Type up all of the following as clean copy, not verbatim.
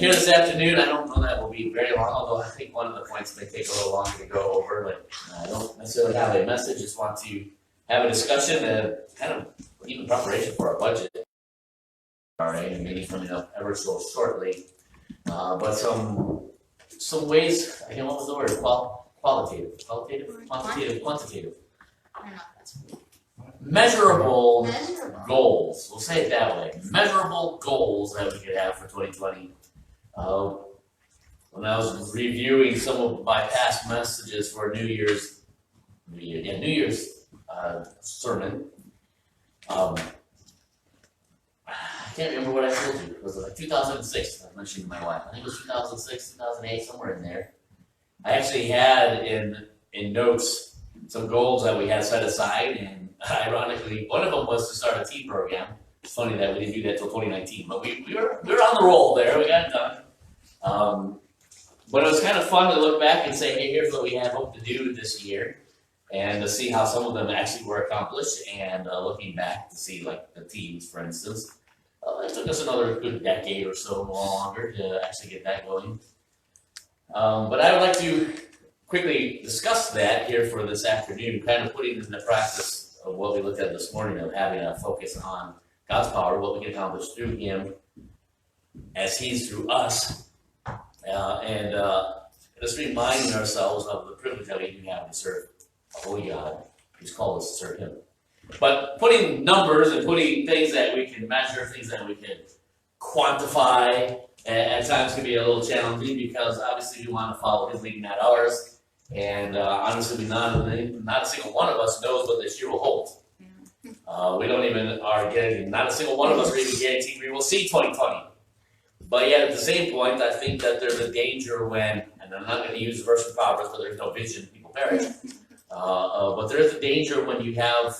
here this afternoon, I don't know that will be very long, although I think one of the points may take a little longer to go over, but I don't necessarily have a message, just want to have a discussion and kind of even preparation for our budget. All right, and maybe coming up ever so shortly, but some ways, again, what was the word? Quantitative. I don't know, that's Measurable goals, we'll say it that way. Measurable goals that we could have for 2020. When I was reviewing some of my past messages for New Year's sermon, I can't remember what I told you. Was it like 2006? I mentioned to my wife. I think it was 2006, 2008, somewhere in there. I actually had in notes some goals that we had set aside, and ironically, one of them was to start a teen program. It's funny that we didn't do that till 2019, but we were on the roll there. We got it done. But it was kind of fun to look back and say, hey, here's what we had hoped to do this year, and to see how some of them actually were accomplished. And looking back to see, like the teams, for instance, it took us another good decade or so longer to actually get that going. But I would like to quickly discuss that here for this afternoon, kind of putting into practice of what we looked at this morning, of having a focus on God's power, what we can accomplish through Him as He's through us, and just reminding ourselves of the privilege that we do have to serve a holy God who's called us to serve Him. But putting numbers and putting things that we can measure, things that we can quantify, at times can be a little challenging, because obviously we want to follow His leading, not ours. And honestly, not a single one of us knows what this year will hold. We don't even are getting, not a single one of us are even guaranteed we will see 2020. But yet at the same point, I think that there's a danger when, and I'm not going to use the verse of Proverbs, but there's no vision, people perish. But there is a danger when you have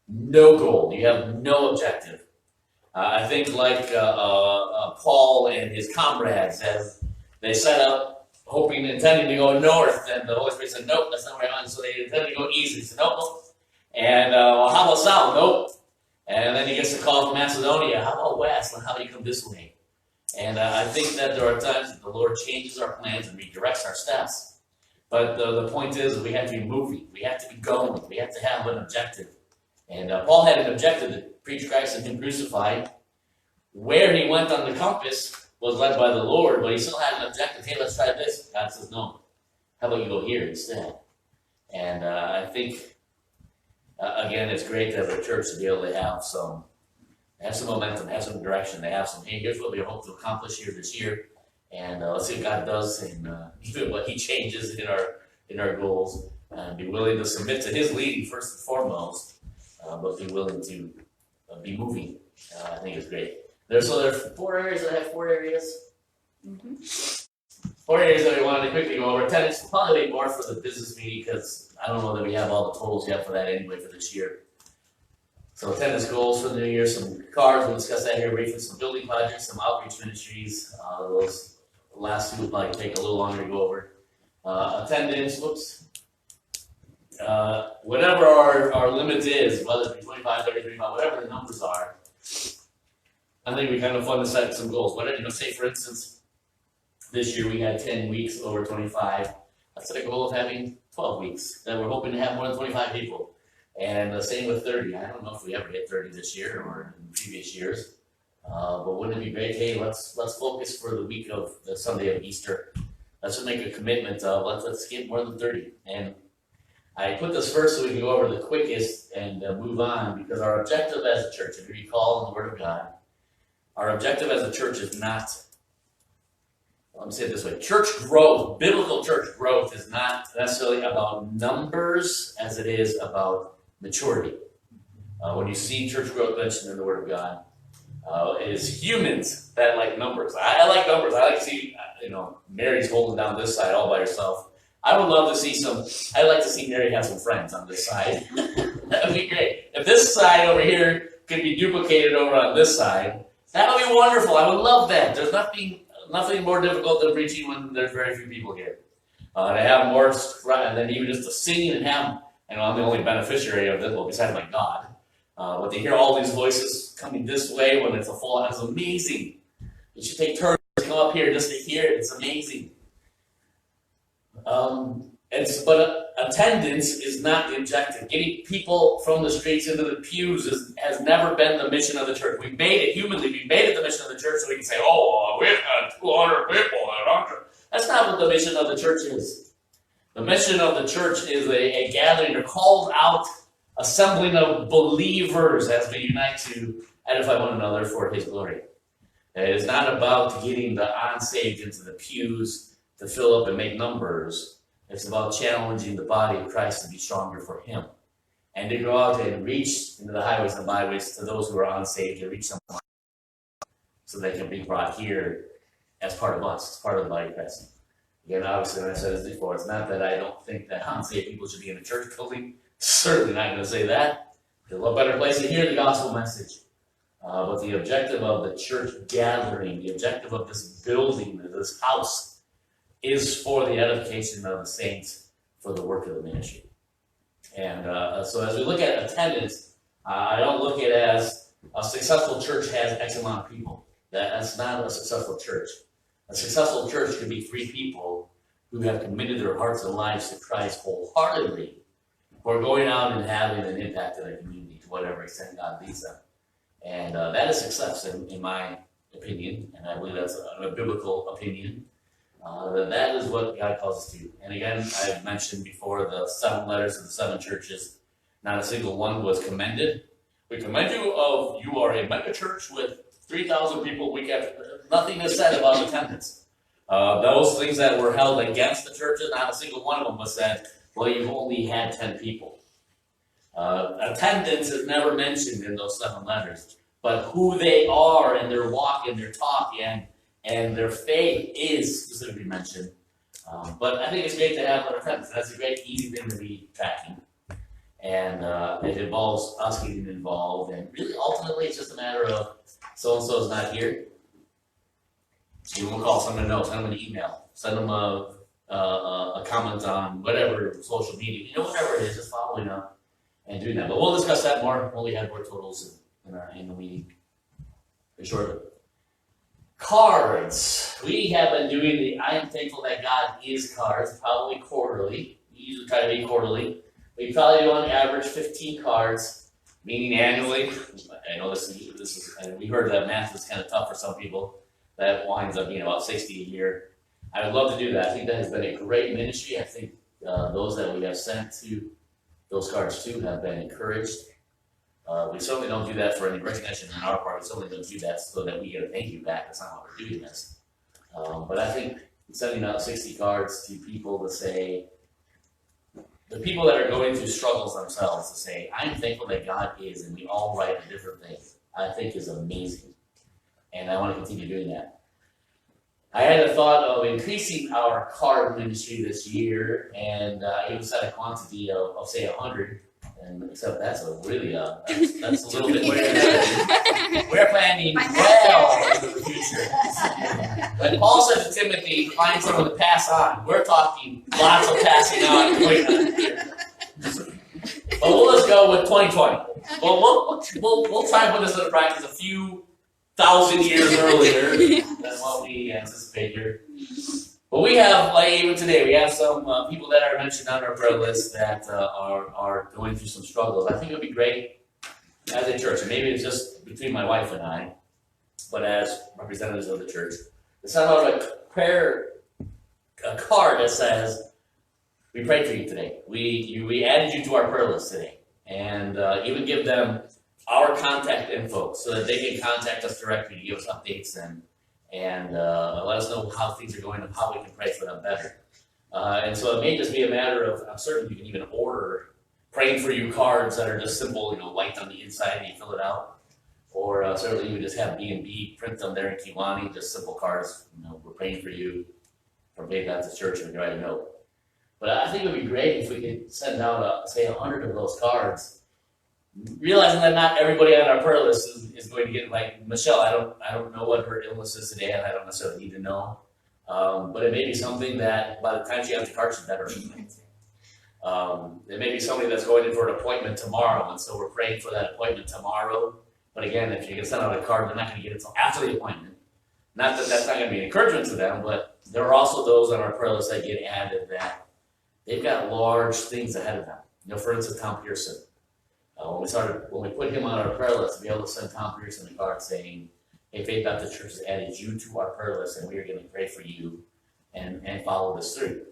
no goal, you have no objective. I think like Paul and his comrades, as they set up, intending to go north, and the Holy Spirit said, nope, that's not where I want. So they intended to go east. He said, nope. And how about south? Nope. And then he gets the call from Macedonia. How about west? Well, how do you come this way? And I think that there are times that the Lord changes our plans and redirects our steps. But the point is that we have to be moving. We have to be going. We have to have an objective. And Paul had an objective to preach Christ and Him crucified. Where he went on the compass was led by the Lord, but he still had an objective. Hey, let's try this. God says, no. How about you go here instead? And I think, again, it's great as a church to be able to have some momentum, have some direction. They have some, hey, here's what we hope to accomplish here this year. And let's see what God does, and even what He changes in our goals. Be willing to submit to His leading first and foremost, but be willing to be moving. I think it's great. There are 4 areas. I have 4 areas. Mm-hmm. 4 areas that we wanted to quickly go over. Attendance will probably be more for the business meeting, because I don't know that we have all the totals yet for that anyway for this year. So attendance goals for the new year, some cards, we'll discuss that here briefly, some building projects, some outreach ministries. Those last 2 would probably take a little longer to go over. Attendance, whatever our limit is, whether it be 25, 30, 35, whatever the numbers are, I think we kind of fun to set some goals. Say for instance, this year we had 10 weeks over 25. I set a goal of having 12 weeks that we're hoping to have more than 25 people. And the same with 30. I don't know if we ever hit 30 this year or in previous years. But wouldn't it be great? Hey, let's focus for the week of the Sunday of Easter. Let's make a commitment of let's get more than 30. And I put this first so we can go over the quickest and move on, because our objective as a church, if you recall in the Word of God, our objective as a church is not, let me say it this way, church growth, biblical church growth is not necessarily about numbers as it is about maturity. When you see church growth mentioned in the Word of God, it is humans that like numbers. I like numbers. I like to see, Mary's holding down this side all by herself. I would love to see I'd like to see Mary have some friends on this side. That would be great. If this side over here could be duplicated over on this side, that would be wonderful. I would love that. There's nothing more difficult than preaching when there's very few people here. To have more, and then even just to sing and have, I'm the only beneficiary of this, well, besides my God. But to hear all these voices coming this way when it's a full, it's amazing. You should take turns going up here just to hear it. It's amazing. But attendance is not the objective. Getting people from the streets into the pews has never been the mission of the church. We made it humanly. We made it the mission of the church so we can say, oh, we had 200 people at 100. That's not what the mission of the church is. The mission of the church is a gathering or called out assembling of believers as we unite to edify one another for his glory. It is not about getting the unsaved into the pews to fill up and make numbers. It's about challenging the body of Christ to be stronger for him and to go out and reach into the highways and byways to those who are unsaved, to reach them so they can be brought here as part of us, as part of the body of Christ. Again, obviously, when I said this before, it's not that I don't think that unsaved people should be in a church building. Certainly not going to say that. There's a better place to hear the gospel message. But the objective of the church gathering, the objective of this building, this house, is for the edification of the saints for the work of the ministry. And so as we look at attendance, I don't look at it as a successful church has X amount of people. That's not a successful church. A successful church could be 3 people who have committed their hearts and lives to Christ wholeheartedly for going out and having an impact in their community to whatever extent God leads them. And that is success in my opinion, and I believe that's a biblical opinion. That is what God calls us to. And again, I've mentioned before the 7 letters to the 7 churches. Not a single one was commended. We commend you of you are a mega church with 3,000 people week after. Nothing is said about attendance. Those things that were held against the churches, not a single one of them was said, well, you've only had 10 people. Attendance is never mentioned in those 7 letters. But who they are and their walk and their talk and their faith is specifically mentioned. But I think it's great to have an attendance. That's a great, easy thing to be tracking. And it involves us getting involved. And really, ultimately, it's just a matter of so-and-so is not here. Give them a call, send them a note, send them an email, send them a comment on whatever social media, whatever it is, just following up and doing that. But we'll discuss that more when we have more totals in our annual meeting shortly. Cards. We have been doing the I am thankful that God is cards, probably quarterly. We usually try to be quarterly. We probably do on average 15 cards, meaning annually. I know this is we heard that math is kind of tough for some people. That winds up being about 60 a year. I would love to do that. I think that has been a great ministry. I think those that we have sent to those cards to have been encouraged. We certainly don't do that for any recognition on our part. We certainly don't do that so that we get a thank you back. That's not why we're doing this. But I think sending out 60 cards to people to say, the people that are going through struggles themselves, to say, I'm thankful that God is, and we all write a different thing, I think is amazing. And I want to continue doing that. I had a thought of increasing our card ministry this year, and even set a quantity of say 100. And except that's a really that's a little bit weird. We're planning well into the future. When Paul said to Timothy, find someone to pass on, we're talking lots of passing on. But we'll just go with 2020. Well, we'll try and put this into practice a few thousand years earlier than what we anticipate here. But we have, like even today, we have some people that are mentioned on our prayer list that are going through some struggles. I think it would be great as a church, and maybe it's just between my wife and I, but as representatives of the church, to send out a card that says, we prayed for you today. We added you to our prayer list today. And even give them our contact info so that they can contact us directly to give us updates and let us know how things are going and how we can pray for them better. And so it may just be a matter of, I'm certain you can even order praying for you cards that are just simple, white on the inside and you fill it out. Or certainly you would just have B&B print them there in Kiwani, just simple cards, we're praying for you from Faith Baptist Church, and we write a note. But I think it would be great if we could send out, say, 100 of those cards, realizing that not everybody on our prayer list is going to get, like Michelle, I don't know what her illness is today, and I don't necessarily need to know. But it may be something that by the time she has the card, she's better. It may be somebody that's going in for an appointment tomorrow, and so we're praying for that appointment tomorrow. But again, if you can send out a card, they're not going to get it until after the appointment. Not that that's not going to be an encouragement to them, but there are also those on our prayer list that get added that they've got large things ahead of them. For instance, Tom Pearson. When we put him on our prayer list, to be able to send Tom Pearson a card saying, "Hey, Faith Baptist Church has added you to our prayer list, and we are going to pray for you and follow this through."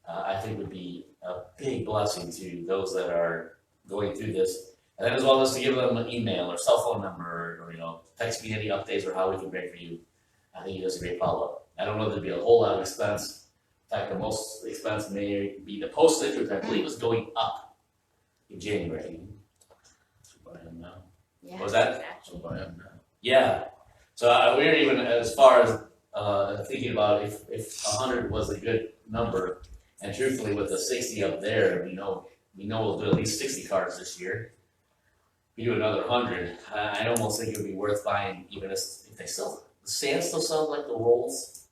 I think would be a big blessing to those that are going through this, and then as well as to give them an email or cell phone number, or text me any updates or how we can pray for you. I think he does a great follow-up. I don't know there'd be a whole lot of expense. In fact, the most expense may be the postage, which I believe is going up in January. Yeah. What was that? Exactly. Yeah. So we're even as far as thinking about if 100 was a good number, and truthfully with the 60 up there, we know we'll do at least 60 cards this year. We do another 100. I almost think it would be worth buying, even if they still. Sand still sells like the rolls.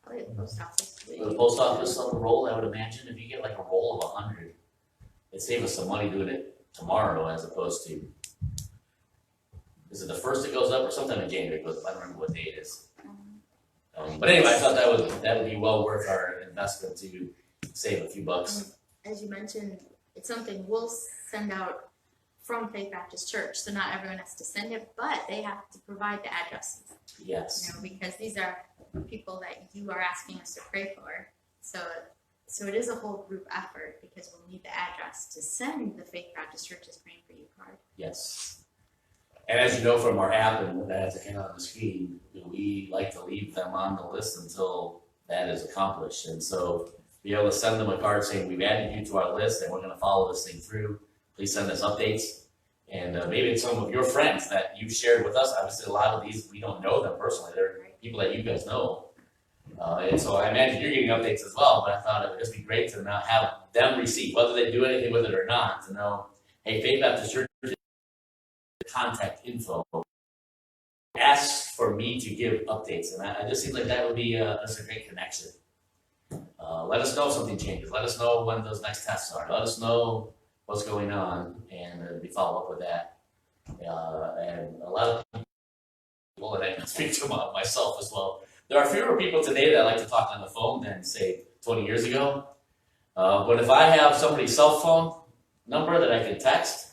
Probably the post office. The post office on the roll, I would imagine if you get like a roll of 100, it'd save us some money doing it tomorrow as opposed to. Is it the first it goes up or sometime in January it goes up? I don't remember what day it is. But anyway, I thought that would be well worth our investment to save a few bucks. As you mentioned, it's something we'll send out from Faith Baptist Church, so not everyone has to send it, but they have to provide the addresses. Yes. Because these are people that you are asking us to pray for. So it is a whole group effort because we'll need the address to send the Faith Baptist Church's Praying for You card. Yes. And as you know from our app and that has a hand on the screen, we like to leave them on the list until that is accomplished. And so be able to send them a card saying, "We've added you to our list and we're going to follow this thing through. Please send us updates." And maybe it's some of your friends that you've shared with us. Obviously, a lot of these, we don't know them personally. They're people that you guys know. And so I imagine you're getting updates as well, but I thought it would just be great to not have them receive, whether they do anything with it or not, to know, hey, Faith Baptist Church contact info. Ask for me to give updates. And I just think like that would be that's a great connection. Let us know if something changes. Let us know when those next tests are. Let us know what's going on, and we follow up with that. And a lot of people, and I can speak to myself as well, there are fewer people today that like to talk on the phone than, say, 20 years ago. But if I have somebody's cell phone number that I can text,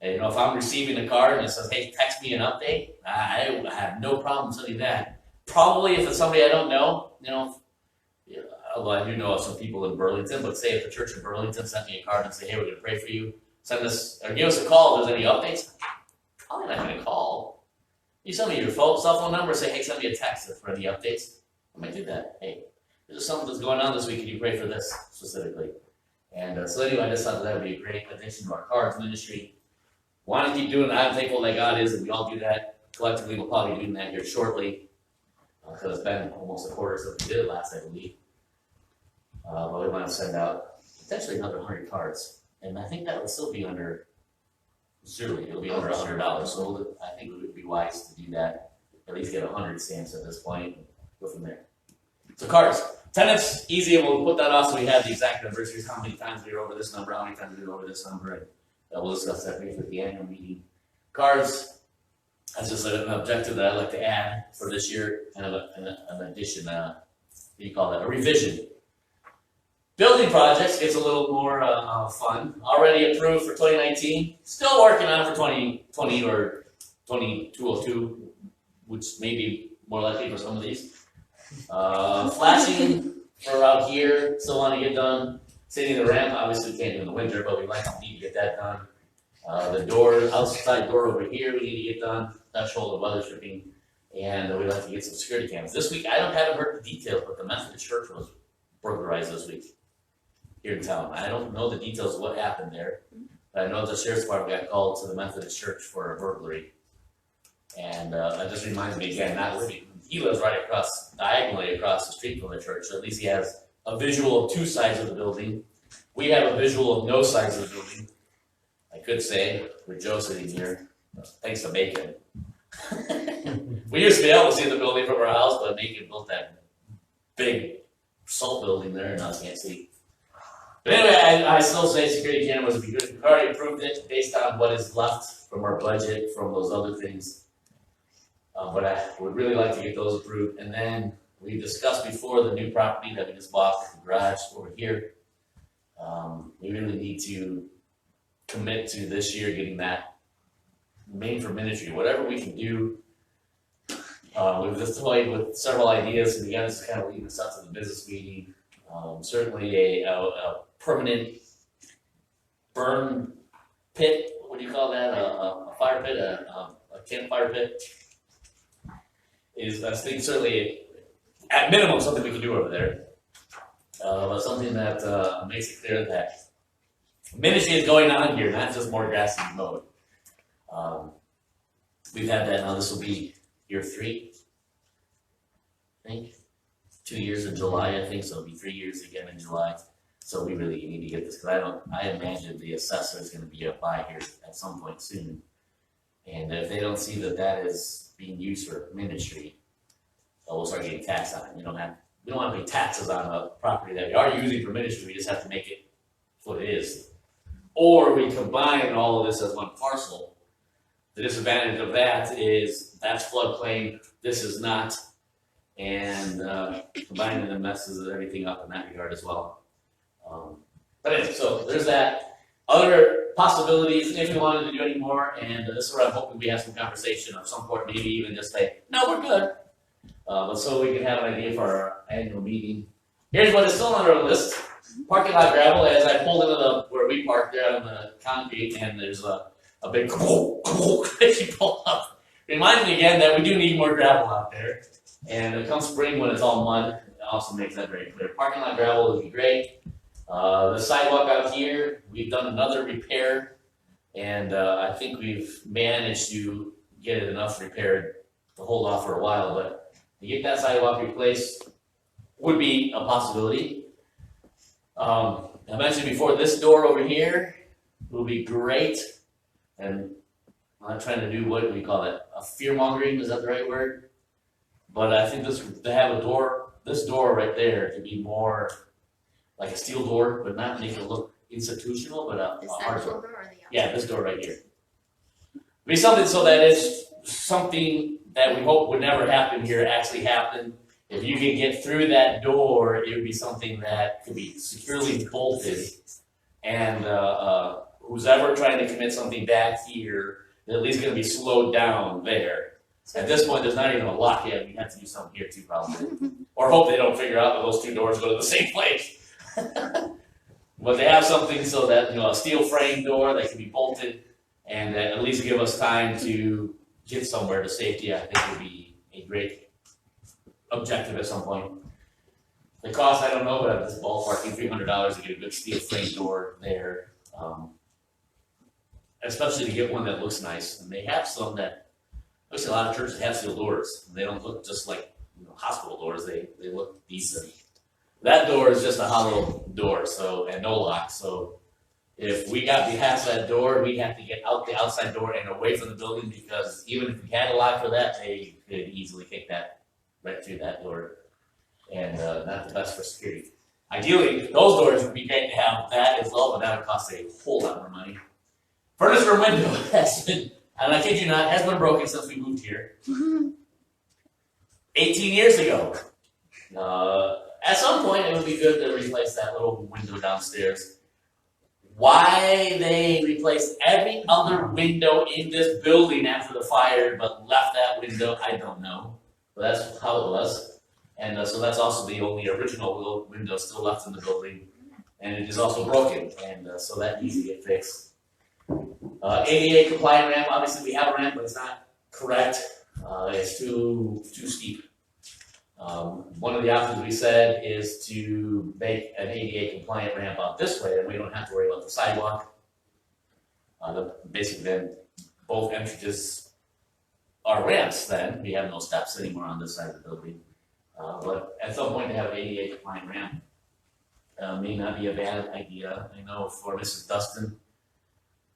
and if I'm receiving a card and it says, "Hey, text me an update," I have no problem sending that. Probably if it's somebody I don't know, although I do know of some people in Burlington, but say if the church in Burlington sent me a card and say, "Hey, we're going to pray for you, send us or give us a call if there's any updates," probably not going to call. You send me your cell phone number, say, "Hey, send me a text for any updates." I might do that. Hey, there's something that's going on this week. Can you pray for this specifically? And so anyway, I just thought that would be a great addition to our cards ministry. Want to keep doing that. I'm thankful that God is, and we all do that. Collectively, we'll probably be doing that here shortly, because it's been almost a quarter since we did it last, I believe. But we want to send out potentially another 100 cards, and I think that will still be under. Surely it'll be under $100. So I think it would be wise to do that. At least get 100 stamps at this point, and go from there. So cards, tenants, easy. We'll put that off so we have the exact numbers. Here's how many times we were over this number, how many times we were over this number, and we'll discuss that briefly at the annual meeting. Cards, that's just an objective that I'd like to add for this year, kind of an addition, what do you call that, a revision. Building projects gets a little more fun. Already approved for 2019, still working on it for 2020 or 2202, which may be more likely for some of these. Flashing for out here, still want to get done. Sitting the ramp, obviously we can't do in the winter, but we need to get that done. The door, outside door over here, we need to get done. Threshold of weather stripping, and we'd like to get some security cameras. This week, haven't heard the details, but the Methodist Church was burglarized this week here in town. I don't know the details of what happened there, but I know the sheriff's department got called to the Methodist Church for a burglary. And that just reminds me again, he lives right diagonally across the street from the church, so at least he has a visual of two sides of the building. We have a visual of no sides of the building. I could say, with Joe sitting here, thanks to Macon. We used to be able to see the building from our house, but Macon built that big salt building there, and now I can't see. But anyway, I still say security cameras would be good. We've already approved it based on what is left from our budget, from those other things. But I would really like to get those approved. And then we discussed before the new property that we just bought, the garage over here. We really need to commit to this year getting that made for ministry, whatever we can do. We've just toyed with several ideas, and again, this is kind of leading us up to the business meeting. Certainly a permanent burn pit, what do you call that, a fire pit, a campfire pit, is, I think, certainly, at minimum, something we can do over there. But something that makes it clear that ministry is going on here, not just more grass to be mowed. We've had that now, this will be year 3, I think. 2 years in July, I think, so it'll be 3 years again in July. So we really need to get this, because I imagine the assessor is gonna be up by here at some point soon. And if they don't see that that is being used for ministry, we'll start getting taxed on it. We don't want to pay taxes on a property that we are using for ministry, we just have to make it what it is. Or we combine all of this as one parcel. The disadvantage of that is that's floodplain, this is not, and combining them messes everything up in that regard as well. But anyway, so there's that. Other possibilities, if we wanted to do any more, and this is where I'm hoping we have some conversation of some sort, maybe even just say, no, we're good. But so we can have an idea for our annual meeting. Here's what is still on our list. Parking lot gravel, as I pulled into where we parked there on the concrete, and there's a big as you pull up. Reminds me again that we do need more gravel out there. And come spring when it's all mud, it also makes that very clear. Parking lot gravel would be great. The sidewalk out here, we've done another repair, and I think we've managed to get it enough repaired to hold off for a while, but to get that sidewalk replaced would be a possibility. I mentioned before, this door over here will be great, and I'm not trying to do, what do we call that, a fear mongering, is that the right word? But I think to have a door, this door right there, to be more like a steel door, but not make it look institutional, but a hard door. Or the other? Yeah, this door right here. Be something so that it's something that we hope would never happen here actually happen. If you can get through that door, it would be something that could be securely bolted, and who's ever trying to commit something back here is at least going to be slowed down there. At this point, there's not even a lock yet. We have to do something here too, probably. Or hope they don't figure out that those two doors go to the same place. But they have something so that, a steel frame door that can be bolted, and at least give us time to get somewhere to safety. I think would be a great objective at some point. The cost, I don't know, but I'm just ballparking $300 to get a good steel frame door there. Especially to get one that looks nice. And they have some that, obviously a lot of churches have steel doors. They don't look just like hospital doors, they look decent. That door is just a hollow door, and no lock. So if we got past that door, we'd have to get out the outside door and away from the building, because even if we had a lock for that, they could easily kick that right through that door. And not the best for security. Ideally, those doors would be great to have that as well, but that would cost a whole lot more money. Furnace room window has been, and I kid you not, has been broken since we moved here. 18 years ago. At some point, it would be good to replace that little window downstairs. Why they replaced every other window in this building after the fire, but left that window, I don't know. But that's how it was. And so that's also the only original little window still left in the building. And it is also broken, and so that needs to get fixed. ADA compliant ramp, obviously we have a ramp, but it's not correct. It's too steep. One of the options we said is to make an ADA compliant ramp out this way, and we don't have to worry about the sidewalk. Basically then, both entrances are ramps then. We have no steps anymore on this side of the building. But at some point to have an ADA compliant ramp may not be a bad idea. I know for Mrs. Dustin,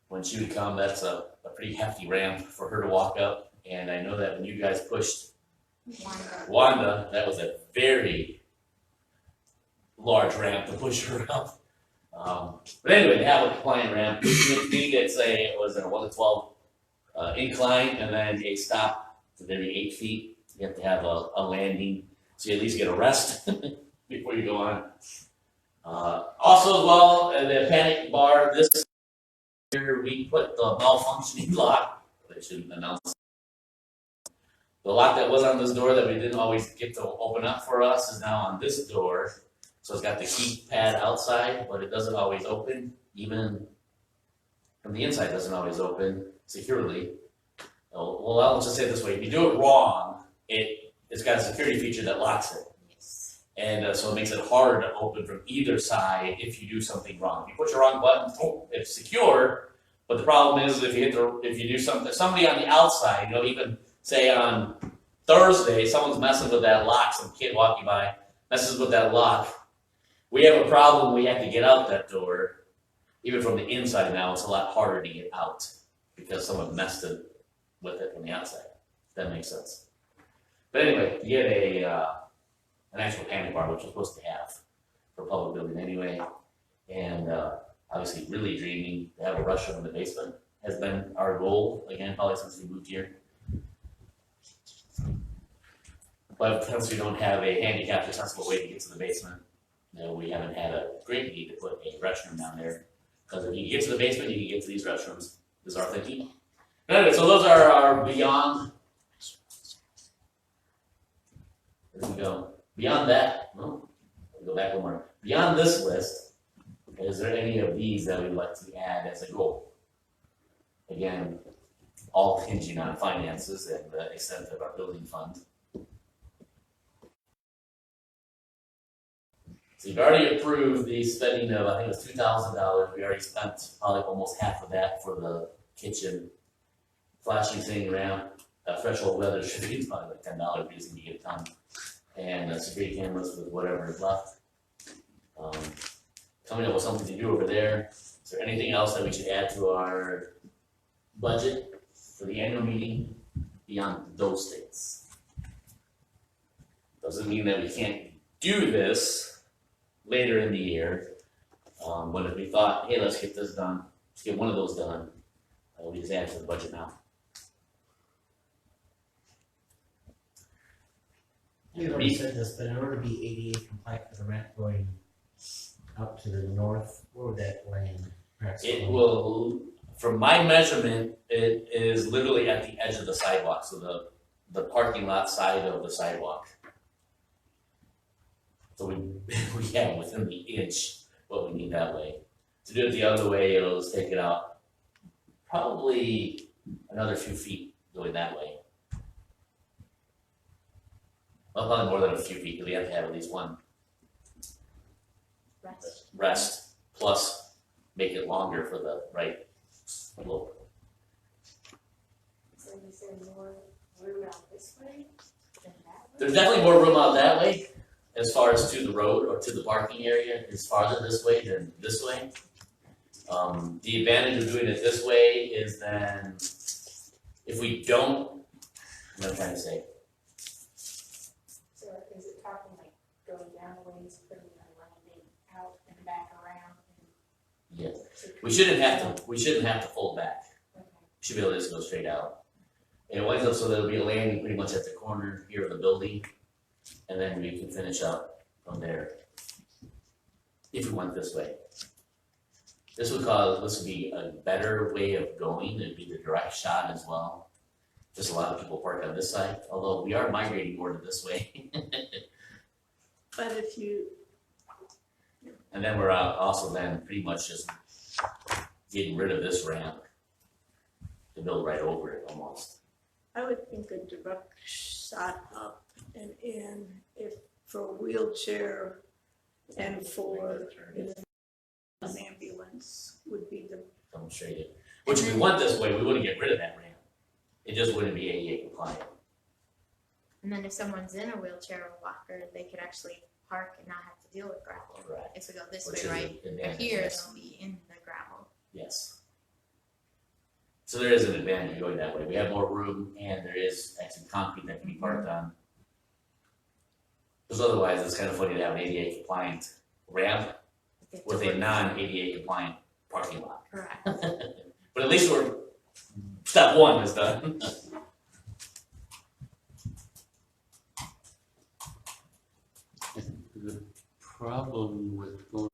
when she would come, that's a pretty hefty ramp for her to walk up. And I know that when you guys pushed Wanda, that was a very large ramp to push her up. But anyway, to have a compliant ramp, we think it's a 1 to 12 incline, and then a stop every 8 feet, you have to have a landing, so you at least get a rest before you go on. Also as well, the panic bar, this year we put the malfunctioning lock, I shouldn't announce. The lock that was on this door that we didn't always get to open up for us is now on this door. So it's got the keypad outside, but it doesn't always open, even from the inside, it doesn't always open securely. Well, I'll just say it this way, if you do it wrong, it's got a security feature that locks it. Yes. And so it makes it hard to open from either side if you do something wrong. If you push the wrong button, it's secure, but the problem is if you do something, somebody on the outside, even say on Thursday, someone's messing with that lock, some kid walking by messes with that lock, we have a problem, we have to get out that door. Even from the inside now, it's a lot harder to get out because someone messed it with it from the outside. If that makes sense. But anyway, you get an actual panic bar, which you're supposed to have for a public building anyway. And obviously really dreaming to have a restroom in the basement has been our goal, again, probably since we moved here. But since we don't have a handicapped accessible way to get to the basement, we haven't had a great need to put a restroom down there. Because if you get to the basement, you can get to these restrooms, is our thinking. Anyway, so those are our beyond. There we go. Beyond that, no, we'll go back one more. Beyond this list, is there any of these that we'd like to add as a goal? Again, all hinging on finances and the extent of our building fund. So you've already approved the spending of, I think it was $2,000. We already spent probably almost half of that for the kitchen. Flashing thing around, threshold weather should be probably like $10 because you get it done. And security cameras with whatever is left. Coming up with something to do over there. Is there anything else that we should add to our budget for the annual meeting beyond those things? Doesn't mean that we can't do this later in the year, but if we thought, hey, let's get this done, let's get one of those done, we just add to the budget now. You already said this, but in order to be ADA compliant for the ramp going up to the north, where would that land? It will, from my measurement, it is literally at the edge of the sidewalk, so the parking lot side of the sidewalk. So we have within the inch what we need that way. To do it the other way, it'll just take it out probably another few feet going that way. Well, probably more than a few feet, because we have to have at least one rest, plus make it longer for the right slope. So is there more room out this way than that way? There's definitely more room out that way, as far as to the road or to the parking area is farther this way than this way. The advantage of doing it this way is then, if we don't, what I'm trying to say, So is it talking like going down the ways, putting a landing out and back around? yeah, we shouldn't have to fold back. Okay. We should be able to just go straight out. And it winds up so there'll be a landing pretty much at the corner here of the building, and then we can finish up from there. If we went this way. This would be a better way of going, it'd be the direct shot as well. Just a lot of people park on this side, although we are migrating more to this way. But if you, And then we're also then pretty much just getting rid of this ramp to build right over it almost. I would think a direct shot up and in, if for a wheelchair and for an ambulance would be the, Demonstrate it. Which if we went this way, we wouldn't get rid of that ramp. It just wouldn't be ADA compliant. And then if someone's in a wheelchair or walker, they could actually park and not have to deal with gravel. Correct. If we go this Which way, is right? an But advantage, here, yes. they'll be in the gravel. Yes. So there is an advantage going that way. We have more room and there is actually concrete that can be parked on. Because otherwise, it's kind of funny to have an ADA compliant ramp They have to with a work- non-ADA compliant parking lot. Correct. But at least step one is done. The problem with going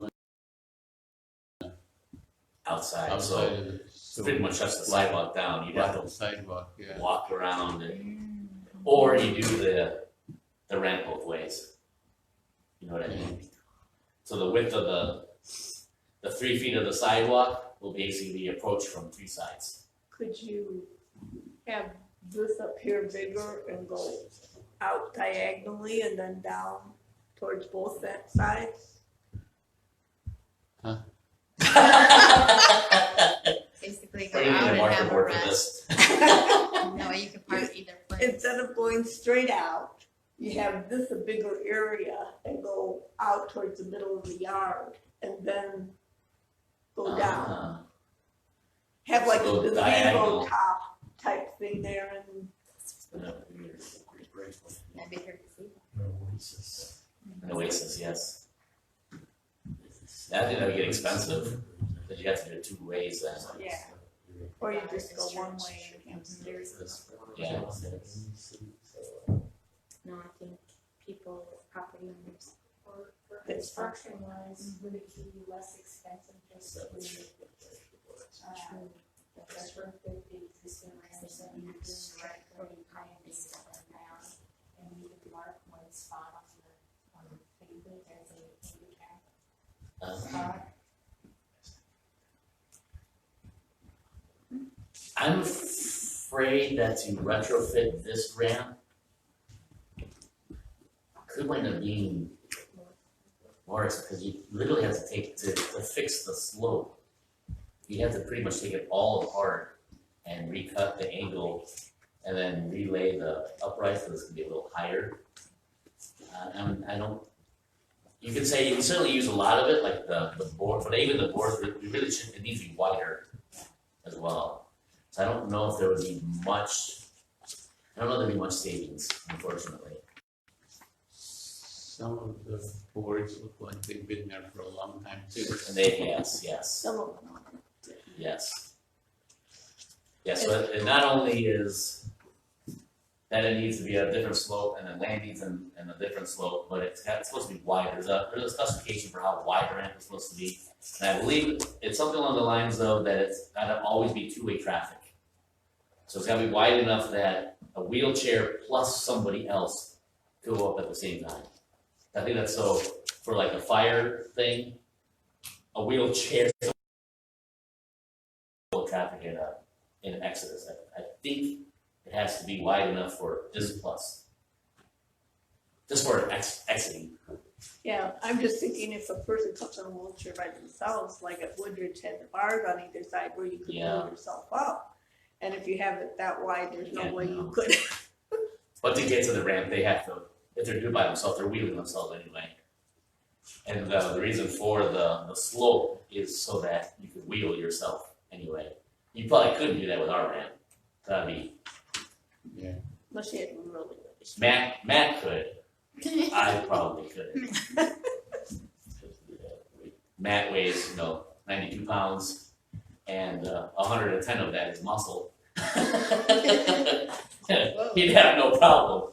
outside, outside so of the it's pretty much shuts the sidewalk down. You'd have the to sidewalk, yeah. walk around and, or you do the ramp both ways. You know what I mean? So the width of the 3 feet of the sidewalk will basically be approached from 3 sides. Could you have this up here bigger and go out diagonally and then down towards both that sides? Basically go Or you need out a and marker have a board for rest. this. No, you can park either place. Instead of going straight out, you have this a bigger area and go out towards the middle of the yard and then go down. Ah. Have like a So gazebo diagonal. top type thing there and That'd be her gazebo. Oasis. An oasis, yes. I think that would get expensive, because you have to do it 2 ways then. yeah. Or you just go one way and have stairs. Yeah. No, I think people, property owners. For construction wise, would it be less expensive just to, retrofit the existing ramps that you do right where you kind of need to run down and you could mark one spot on the pavement as a handicap spot? I'm afraid that to retrofit this ramp could wind up being worse, because you literally have to take, to fix the slope, you have to pretty much take it all apart and recut the angle and then relay the uprights, so this can be a little higher. I don't, you can say, you can certainly use a lot of it, like the board, but even the board, we really should, it needs to be wider as well. So I don't know if there would be much, I don't know if there'd be much savings, unfortunately. Some of the boards look like they've been there for a long time too. And they, yes, Some of them. yes. Yes, so it not only is that it needs to be a different slope and then landings and a different slope, but it's supposed to be wide. There's a specification for how wide the ramp is supposed to be. And I believe it's something along the lines though that it's gotta always be 2-way traffic. So it's gotta be wide enough that a wheelchair plus somebody else go up at the same time. I think that's so, for like a fire thing, a wheelchair traffic in an Exodus. I think it has to be wide enough for this plus. Just for exiting. Yeah, I'm just thinking if a person comes in a wheelchair by themselves, like at Woodridge had the bars on either side where you could Yeah. pull yourself up. And if you have it that wide, there's no Yeah, way no. you could. But to get to the ramp, they have to, if they're doing it by themselves, they're wheeling themselves anyway. And the reason for the slope is so that you could wheel yourself anyway. You probably couldn't do that with our ramp. That'd be, Yeah. Unless you had really, really small. Matt could, I probably couldn't. Matt weighs, 92 pounds, and 110 of that is muscle. He'd have no problem.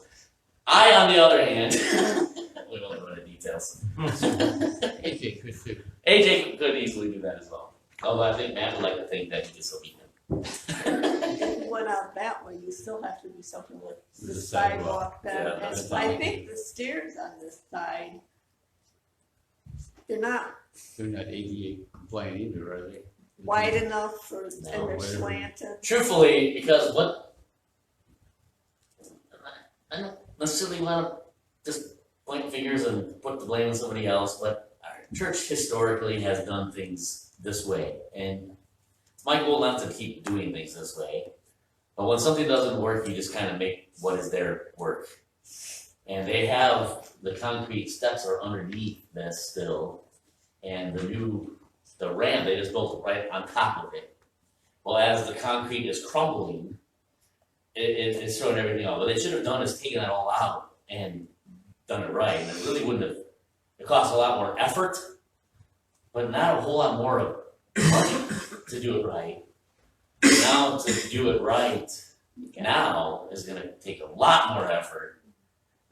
I, on the other hand, we don't go into details. AJ could too. AJ could easily do that as well. Although I think Matt would like to think that he could still beat him. If you went out that way, you still have to do something with the The sidewalk sidewalk. then. Yeah, And that's I fine. think the stairs on this side, they're not They're not ADA compliant either, are they? wide enough for, No, and they're whatever. slanted. Truthfully, because I don't necessarily want to just point fingers and put the blame on somebody else, but our church historically has done things this way, and it's my goal not to keep doing things this way. But when something doesn't work, you just kind of make what is there work. And they have the concrete steps are underneath this still, and the ramp they just built right on top of it. Well, as the concrete is crumbling, it's throwing everything out. What they should have done is taken that all out and done it right. And it really wouldn't have, it cost a lot more effort, but not a whole lot more of money to do it right. Now to do it right now is gonna take a lot more effort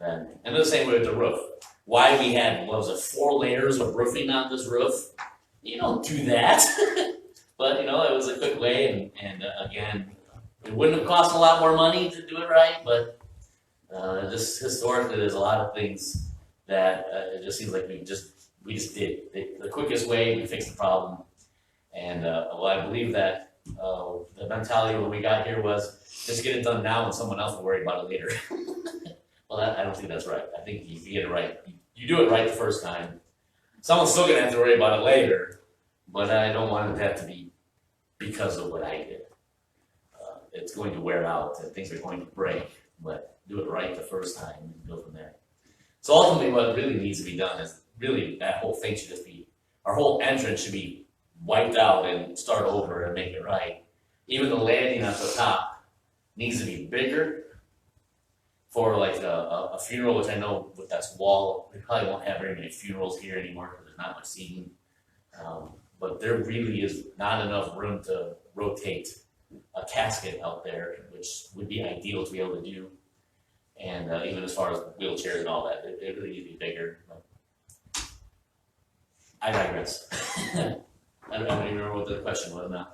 than, and the same way with the roof. why we had, what was it, 4 layers of roofing on this roof. You don't do that. But, you know, it was a quick way, and again, it wouldn't have cost a lot more money to do it right, but just historically, there's a lot of things that it just seems like we just did. The quickest way to fix the problem. And well, I believe that the mentality when we got here was just get it done now and someone else will worry about it later. Well, I don't think that's right. I think you get it right. You do it right the first time. Someone's still gonna have to worry about it later, but I don't want it to have to be because of what I did. It's going to wear out and things are going to break, but do it right the first time and go from there. So ultimately what really needs to be done is really that whole thing should just be, our whole entrance should be wiped out and start over and make it right. Even the landing at the top needs to be bigger for like a funeral, which I know with that wall, we probably won't have very many funerals here anymore because there's not much seating. But there really is not enough room to rotate a casket out there, which would be ideal to be able to do. And even as far as wheelchairs and all that, it really needs to be bigger. But I digress. I don't even remember what the question was now.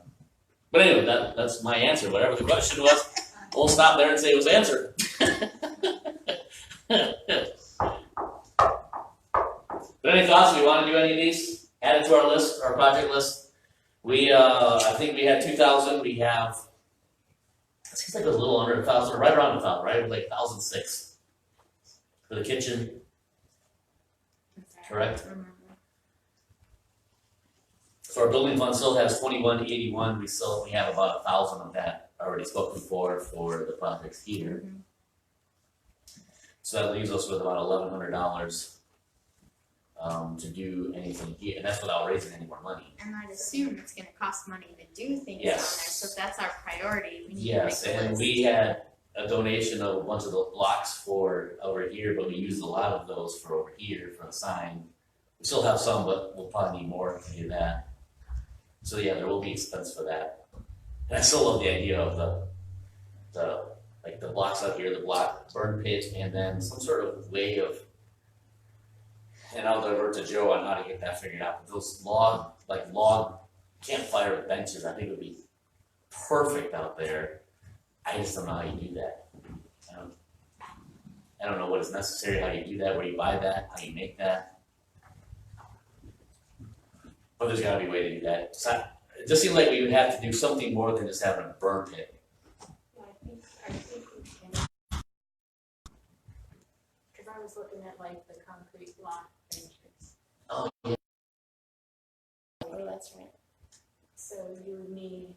But anyway, that's my answer. Whatever the question was, we'll stop there and say it was answered. But any thoughts? Do we want to do any of these? Add it to our list, our project list. We, I think we had 2,000. We have, it seems like it was a little under 1,000, right around 1,000, right? Like 1,006 for the kitchen. Correct. So our building fund still has 2181. We have about 1,000 of that already spoken for the projects here. Mhm. So that leaves us with about $1,100 to do anything here, and that's without raising any more money. And I'd assume it's gonna cost money to do things Yes. on there, so if that's our priority, we need to make Yes, the and list. we had a donation of a bunch of the blocks for over here, but we used a lot of those for over here for the sign. We still have some, but we'll probably need more to do that. So yeah, there will be expense for that. And I still love the idea of the like the blocks out here, the block burn pit, and then some sort of way of, and I'll divert to Joe on how to get that figured out. But those log campfire benches, I think would be perfect out there. I just don't know how you do that. I don't know what is necessary, how you do that, where you buy that, how you make that. But there's gotta be a way to do that. So it just seems like we would have to do something more than just having a burn pit. I think we can. Cause I was looking at like the concrete block benches, Oh, yeah. Oh, that's right. so you would need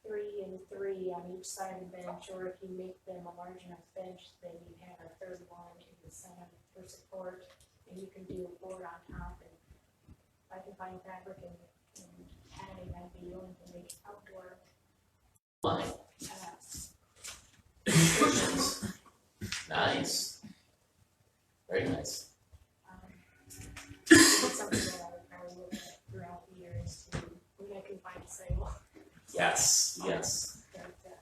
3 and 3 on each side of the bench, or if you make them a large enough bench, then you have a third one in the center for support, and you can do a board on top, and if I can find fabric and padding, I'd be willing to make outdoor, Fine. Nice. Very nice. It's something that I would probably look at throughout the years to, when I can find a sale. Yes, yes. But,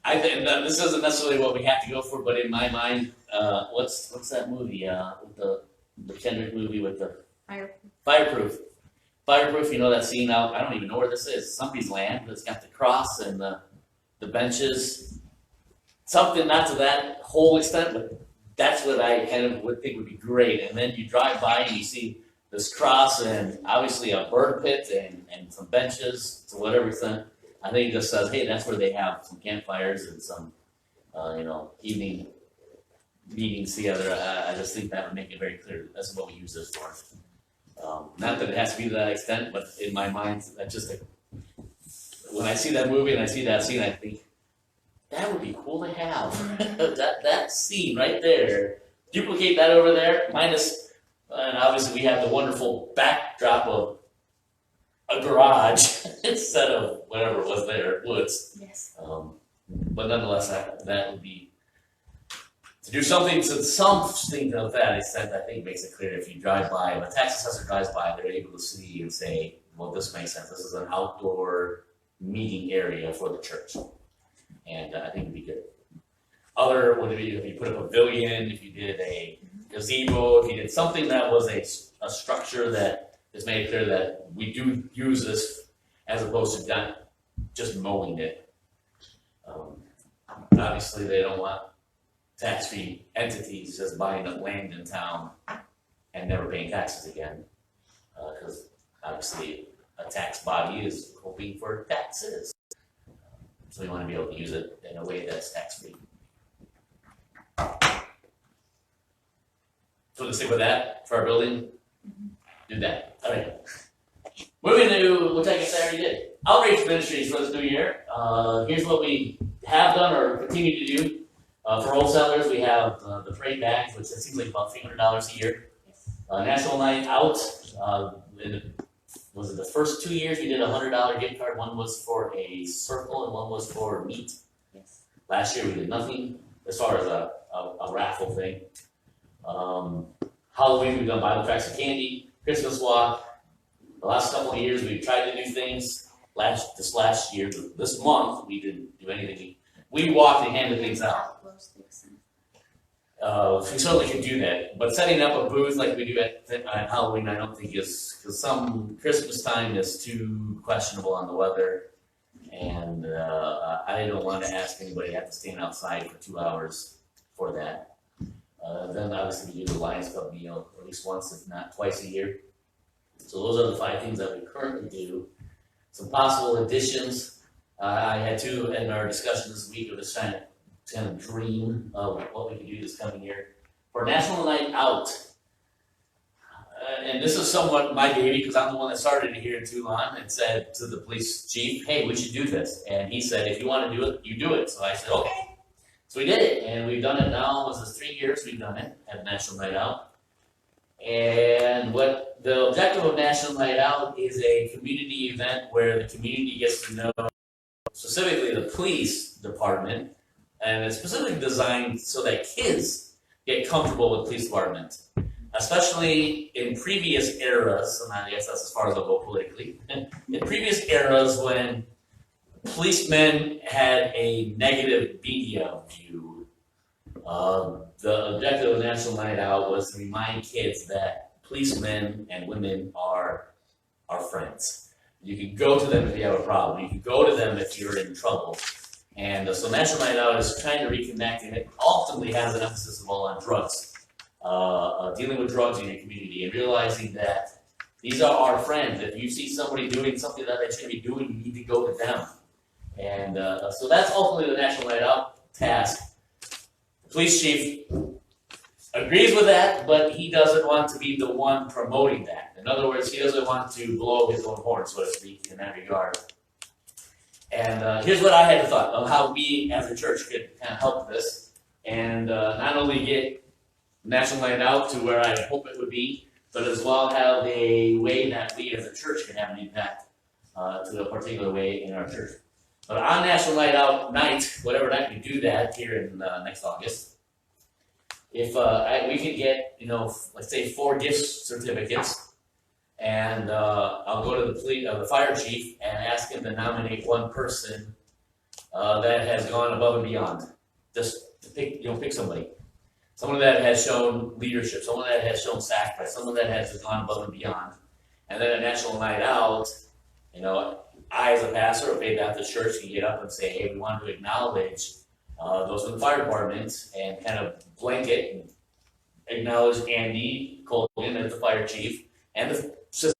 I think that this isn't necessarily what we have to go for, but in my mind, what's that movie? With the Kendrick movie with the Fireproof. Fireproof, you know that scene out, I don't even know where this is. Somebody's land that's got the cross and the benches. Something not to that whole extent, but that's what I kind of would think would be great. And then you drive by and you see this cross and obviously a bird pit and some benches to whatever extent. I think it just says, hey, that's where they have some campfires and some, evening meetings together. I just think that would make it very clear that's what we use this for. Not that it has to be to that extent, but in my mind, that's just when I see that movie and I see that scene, I think that would be cool to have. that scene right there, duplicate that over there, minus, and obviously we have the wonderful backdrop of a garage instead of whatever was there, woods. Yes. But nonetheless, that would be, to do something of that extent, I think makes it clear if you drive by, when a tax assessor drives by, they're able to see and say, well, this makes sense. This is an outdoor meeting area for the church. And I think it'd be good. Other would be if you put a pavilion, if you did a gazebo, if you did something that was a structure that is made clear that we do use this as opposed to not just mowing it. Obviously, they don't want tax-free entities just buying up land in town and never paying taxes again. Because obviously, a tax body is hoping for taxes. So we want to be able to use it in a way that's tax-free. So to stick with that for our building, do that. All right. Moving to, which I guess I already did. Outreach ministries for this new year. Here's what we have done or continue to do. For wholesalers, we have the parade bags, which it seems like about $300 a year. National Night Out. Was it the first 2 years we did a $100 gift card? One was for a circle and one was for meat. Yes. Last year we did nothing as far as a raffle thing. Halloween we've done Bible tracts and candy. Christmas walk. The last couple of years we've tried to do things. This month we didn't do anything. We walked and handed things out. We certainly can do that, but setting up a booth like we do at Halloween, I don't think is, because some Christmas time is too questionable on the weather, and I don't want to ask anybody to have to stand outside for 2 hours for that. Then obviously we do the Lions Club meal at least once, if not twice a year. So those are the 5 things that we currently do. Some possible additions. I had 2 in our discussion this week of just trying to kind of dream of what we could do this coming year. For National Night Out, and this is somewhat my baby because I'm the one that started it here in Toulon and said to the police chief, hey, we should do this. And he said, if you want to do it, you do it. So I said, okay. So we did it, and we've done it now. Was this 3 years we've done it at National Night Out. And what the objective of National Night Out is a community event where the community gets to know specifically the police department, and it's specifically designed so that kids get comfortable with police department, especially in previous eras, and I guess that's as far as I'll go politically, in previous eras when policemen had a negative media view. The objective of National Night Out was to remind kids that policemen and women are friends. You can go to them if you have a problem. You can go to them if you're in trouble. And so National Night Out is trying to reconnect, and it ultimately has an emphasis of all on drugs, dealing with drugs in your community, and realizing that these are our friends. If you see somebody doing something that they shouldn't be doing, you need to go to them. And so that's ultimately the National Night Out task. The police chief agrees with that, but he doesn't want to be the one promoting that. In other words, he doesn't want to blow his own horn, so to speak, in that regard. And here's what I had thought of how we as a church could kind of help this, and not only get National Night Out to where I hope it would be, but as well have a way that we as a church can have an impact to a particular way in our church. But on National Night Out night, whatever night we do that here in next August, if we could get, let's say 4 gift certificates, and I'll go to the fire chief and ask him to nominate one person that has gone above and beyond. Just to pick somebody. Someone that has shown leadership, someone that has shown sacrifice, someone that has gone above and beyond. And then a National Night Out, I as a pastor of Faith Baptist Church can get up and say, hey, we want to acknowledge those in the fire department and kind of blanket and acknowledge Andy Colgan as the fire chief and the system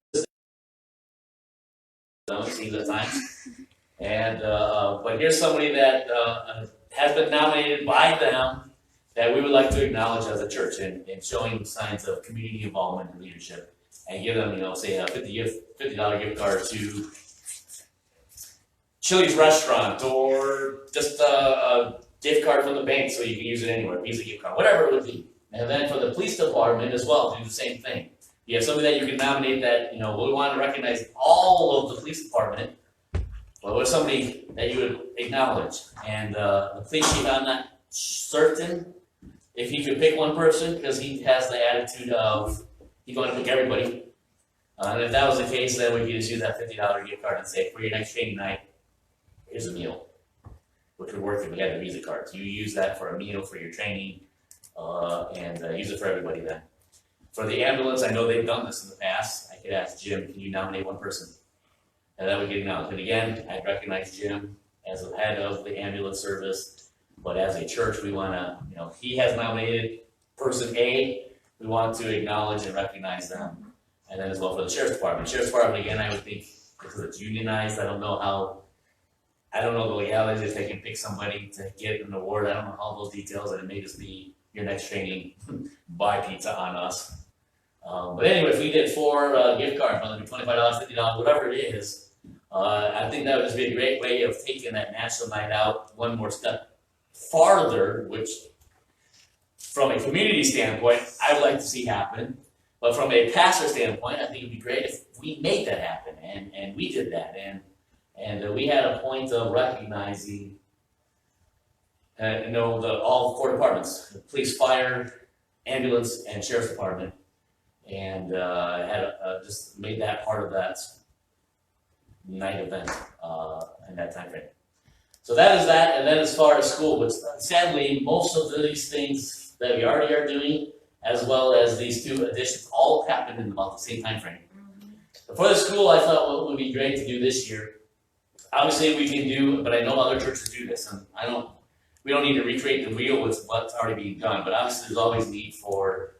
at times. And but here's somebody that has been nominated by them that we would like to acknowledge as a church and showing signs of community involvement and leadership, and give them, say a $50 gift card to Chili's restaurant, or just a gift card from the bank so you can use it anywhere, Visa gift card, whatever it would be. And then for the police department as well, do the same thing. You have somebody that you can nominate that, we want to recognize all of the police department. Well, what's somebody that you would acknowledge? And the police chief, I'm not certain if he could pick one person, because he has the attitude of he's going to pick everybody. And if that was the case, then we could just use that $50 gift card and say, for your next training night, here's a meal, which would work if we had the Visa cards. You use that for a meal for your training, and use it for everybody then. For the ambulance, I know they've done this in the past. I could ask Jim, can you nominate one person? And that would get acknowledged. And again, I recognize Jim as the head of the ambulance service, but as a church, we wanna, he has nominated person A, we want to acknowledge and recognize them. And then as well for the sheriff's department. Sheriff's department, again, I would think, because it's unionized, I don't know the legalities, if they can pick somebody to get an award, I don't know all those details, and it may just be your next training, buy pizza on us. But anyway, if we did 4 gift cards, whether it be $25, $50, whatever it is, I think that would just be a great way of taking that National Night Out one more step farther, which from a community standpoint, I would like to see happen. But from a pastor standpoint, I think it'd be great if we made that happen, and we did that, and we had a point of recognizing, all 4 departments: the police, fire, ambulance, and sheriff's department, and just made that part of that night event in that time frame. So that is that, and then as far as school, which sadly most of these things that we already are doing, as well as these 2 additions, all happened in about the same time frame. For the school, I thought what would be great to do this year, obviously we can do, but I know other churches do this, and we don't need to recreate the wheel with what's already being done, but obviously there's always need for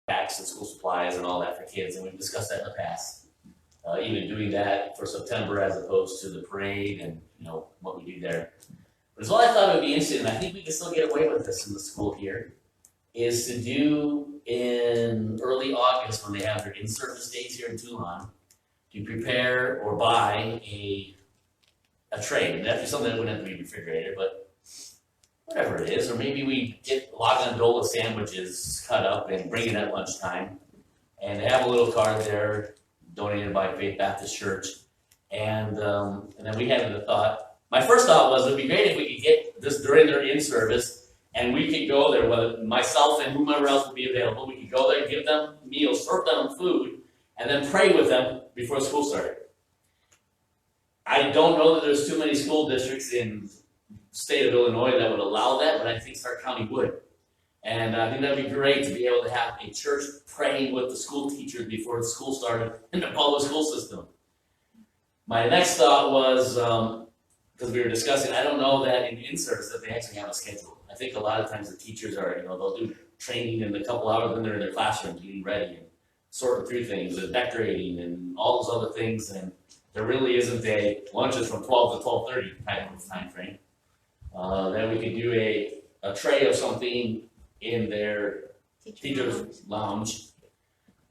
packs and school supplies and all that for kids, and we've discussed that in the past. Even doing that for September as opposed to the parade and what we do there. But what I thought would be interesting, and I think we can still get away with this in the school here, is to do in early August when they have their in-service days here in Toulon, to prepare or buy a tray. And that'd be something that wouldn't have to be refrigerated, but whatever it is, or maybe we get a gondola sandwiches cut up and bring it at lunchtime, and they have a little card there donated by Faith Baptist Church, and then we had the thought. My first thought was it'd be great if we could get this during their in-service, and we could go there, whether myself and whomever else would be available. We could go there, give them meals, serve them food, and then pray with them before school started. I don't know that there's too many school districts in the state of Illinois that would allow that, but I think Stark County would. And I think that'd be great to be able to have a church praying with the school teachers before the school started in the public school system. My next thought was, because we were discussing, I don't know that in in-service that they actually have a schedule. I think a lot of times the teachers are, they'll do training in a couple hours, then they're in their classroom getting ready and sorting through things and decorating and all those other things, and there really isn't a lunches from 12 to 12:30 type of time frame. Then we could do a tray of something in their teacher's lounge,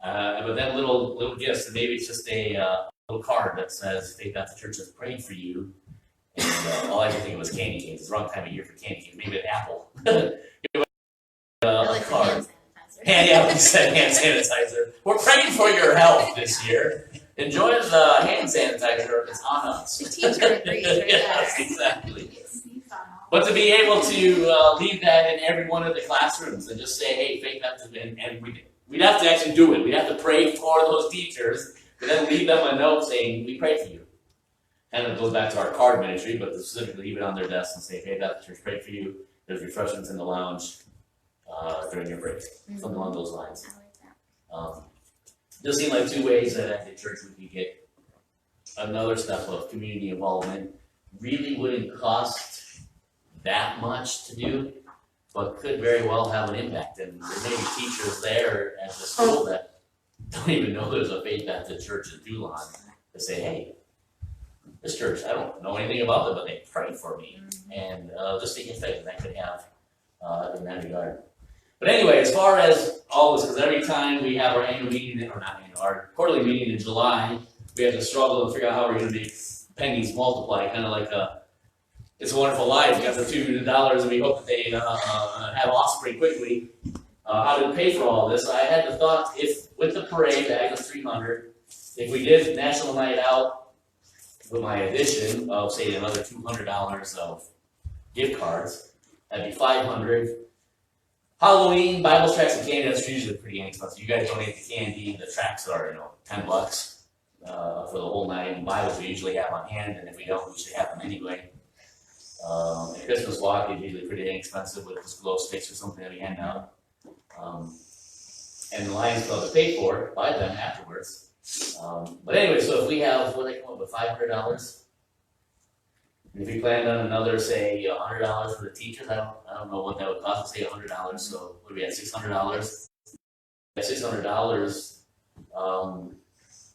but then little gifts, and maybe it's just a little card that says Faith Baptist Church has prayed for you. And all I could think of was candy canes. It's the wrong time of year for candy canes. Maybe an apple. Like Card. hand We said hand sanitizer. We're praying for your health this year. Enjoy the hand sanitizer. It's on us. The teacher agrees, right? Yes, exactly. But to be able to leave that in every one of the classrooms and just say, hey, Faith Baptist, and we'd have to actually do it. We'd have to pray for those teachers, but then leave them a note saying, we pray for you. And it goes back to our card ministry, but to specifically leave it on their desk and say, hey, Baptist Church, pray for you. There's refreshments in the lounge during your break. Something along those lines. I like that. Just seem like 2 ways that at the church we could get another step of community involvement. Really wouldn't cost that much to do, but could very well have an impact. And there may be teachers there at the school that don't even know there's a Faith Baptist Church in Toulon to say, hey, this church, I don't know anything about it, but they prayed for me. And just the effect that could have in that regard. But anyway, as far as all this, because every time we have our annual meeting, or not annual, our quarterly meeting in July, we have to struggle and figure out how we're going to make pennies multiply, kind of like It's a Wonderful Life. We got the $2 and we hope that they have offspring quickly. How to pay for all this? I had the thought, if with the parade, the Agnes 300, if we did National Night Out, with my addition of, say, another $200 of gift cards, that'd be $500. Halloween, Bibles, tracts, and candy, that's usually pretty inexpensive. You guys donate the candy, the tracts are, $10 for the whole night. And Bibles we usually have on hand, and if we don't, we usually have them anyway. Christmas walk is usually pretty inexpensive with just glow sticks or something that we hand out. And the Lions Club is paid for by them afterwards. But anyway, so if we have, what do they come up with, $500? And if we planned on another, say, $100 for the teachers, I don't know what that would cost, say $100, so what are we at, $600? At $600,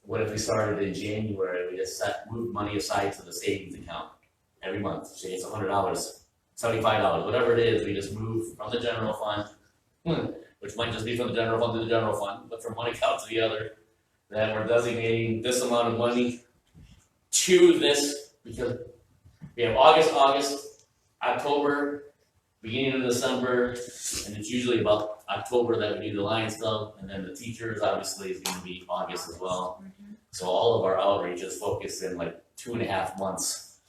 what if we started in January, we just moved money aside to the savings account every month, say it's $100, $75, whatever it is, we just move from the general fund, which might just be from the general fund to the general fund, but from one account to the other, that we're designating this amount of money to this, because we have August, October, beginning of December, and it's usually about October that we do the Lions Club, and then the teachers obviously is gonna be August as well. So all of our outreach is focused in like 2.5 months.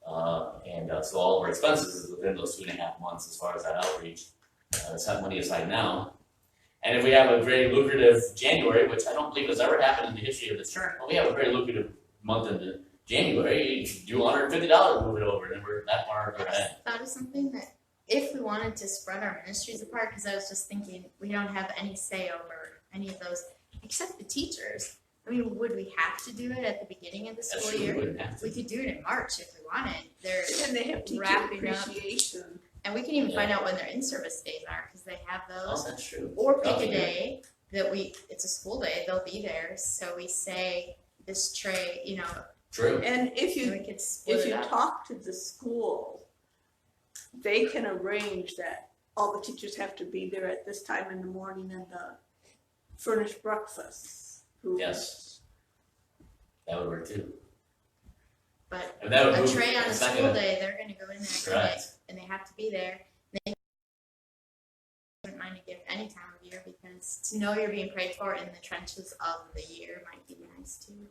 So all of our expenses is within those 2.5 months as far as that outreach. Set money aside now. And if we have a very lucrative January, which I don't believe has ever happened in the history of this church, but we have a very lucrative month in January, you do $150, move it over, and then we're that far ahead. Thought of something that if we wanted to spread our ministries apart, because I was just thinking we don't have any say over any of those except the teachers. I mean, would we have to do it at the beginning of the That's school true, we year? wouldn't have to. We could do it in March if we wanted. They're And they have teacher wrapping up. appreciation. And we can even find out when their in-service days are, because they have those. Oh, that's true. Or pick Okay. a day that it's a school day, they'll be there, so we say this tray, True. And if and you, we could split if it you up. talk to the school, they can arrange that all the teachers have to be there at this time in the morning and the furnished breakfasts. Yes. That would work too. But And that would a move, tray on a it's not school gonna, day, they're gonna go in there every day, correct. and they have to be there. They wouldn't mind to give any time of year, because to know you're being prayed for in the trenches of the year might be nice too.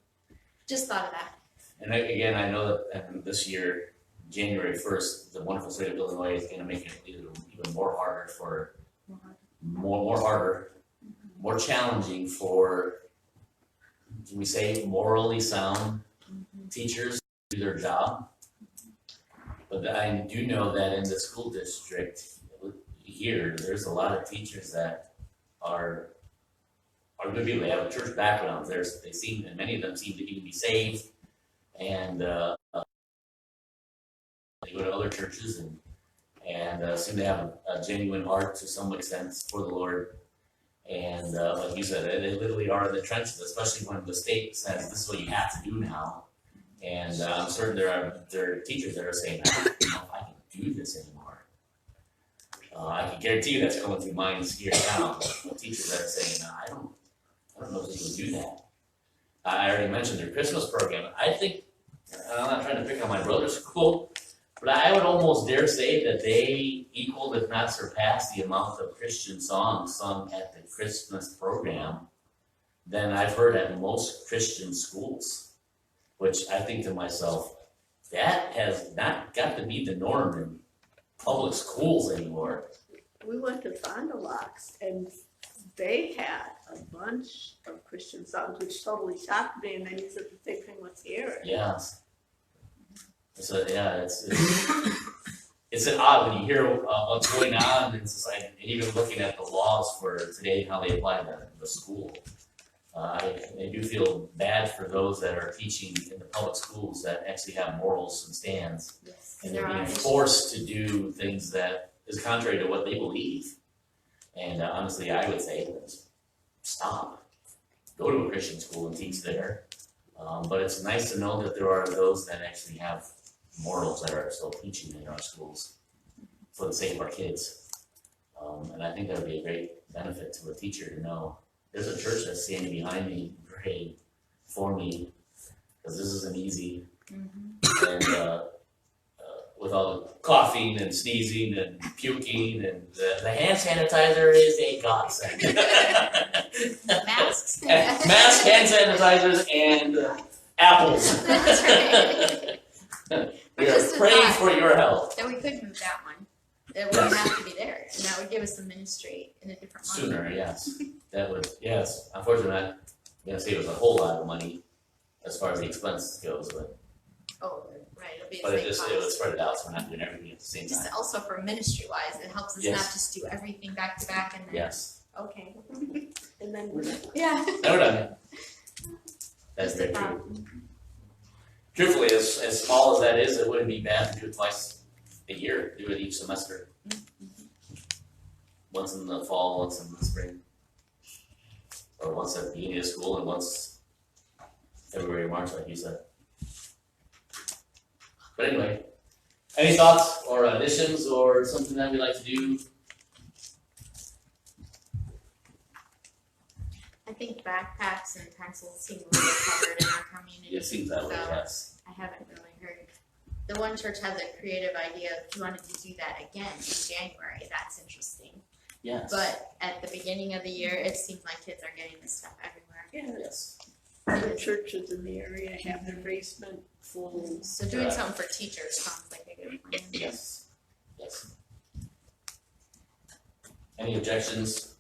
Just thought of that. And again, I know that this year, January 1st, the wonderful state of Illinois is gonna make it even more harder for, more challenging for, can we say, morally sound teachers to do their job. But I do know that in the school district here, there's a lot of teachers that are good people. They have a church background. They seem, and many of them seem to even be saved, and they go to other churches and seem to have a genuine heart to some extent for the Lord. And like you said, they literally are in the trenches, especially when the state says this is what you have to do now. And I'm certain there are teachers that are saying, I don't know if I can do this anymore. I can guarantee you that's going through minds here now. Teachers that are saying, no, I don't know if you can do that. I already mentioned their Christmas program. I think, I'm not trying to pick on my brother's school, but I would almost dare say that they equaled, if not surpassed, the amount of Christian songs sung at the Christmas program than I've heard at most Christian schools. Which I think to myself, that has not got to be the norm in public schools anymore. We went to Fond du Lac's and they had a bunch of Christian songs, which totally shocked me, and then you said the same thing with here. Yeah. So yeah, it's an odd when you hear what's going on in society, and even looking at the laws for today and how they apply to the school. I do feel bad for those that are teaching in the public schools that actually have morals and stands, Yes. and There they're being are forced to do things that is contrary to what they believe. And honestly, I would say, stop. Go to a Christian school and teach there. But it's nice to know that there are those that actually have morals that are still teaching in our schools for the sake of our kids. And I think that would be a great benefit to a teacher to know. There's a church that's standing behind me, praying for me, because this isn't easy. And with all the coughing and sneezing and puking, and the hand sanitizer is a godsend. Masks. Mask, hand sanitizers, and apples. That's right. We are Just a praying thought. for your health. Then we could move that one. It wouldn't have to be there, and that would give us some ministry in a different month. Sooner, yes. That would, yes. Unfortunately, I'm not gonna save us a whole lot of money as far as the expenses goes, but Oh, right, it'll be But the it same would cost. spread it out, so we're not doing everything at the same Just time. also for ministry wise, it helps us not Yes. just do everything back to back and then, Yes, okay. And then Yeah. never done. That's Just very a true. thought. Truthfully, as small as that is, it wouldn't be bad to do it twice a year, do it each semester. Once in the fall, once in the spring. Or once at the beginning of school and once February, March, like you said. But anyway, any thoughts or additions or something that we'd like to do? I think backpacks and pencils seem a little covered in our community. It seems that way, so yes. I haven't really heard. The one church has a creative idea if you wanted to do that again in January, that's interesting. Yes. But at the beginning of the year, it seems like kids are getting this stuff everywhere. yeah, Yes. other churches in the area have their basement full. So doing Right. something for teachers sounds like a good plan. Yes. Yes. Any objections,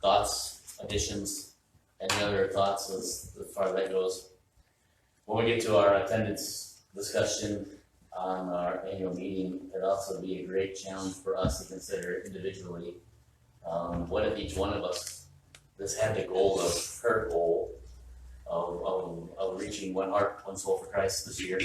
thoughts, additions, any other thoughts as far as that goes? When we get to our attendance discussion on our annual meeting, it'd also be a great challenge for us to consider individually. What if each one of us just had the goal of her goal of reaching one heart, one soul for Christ this year?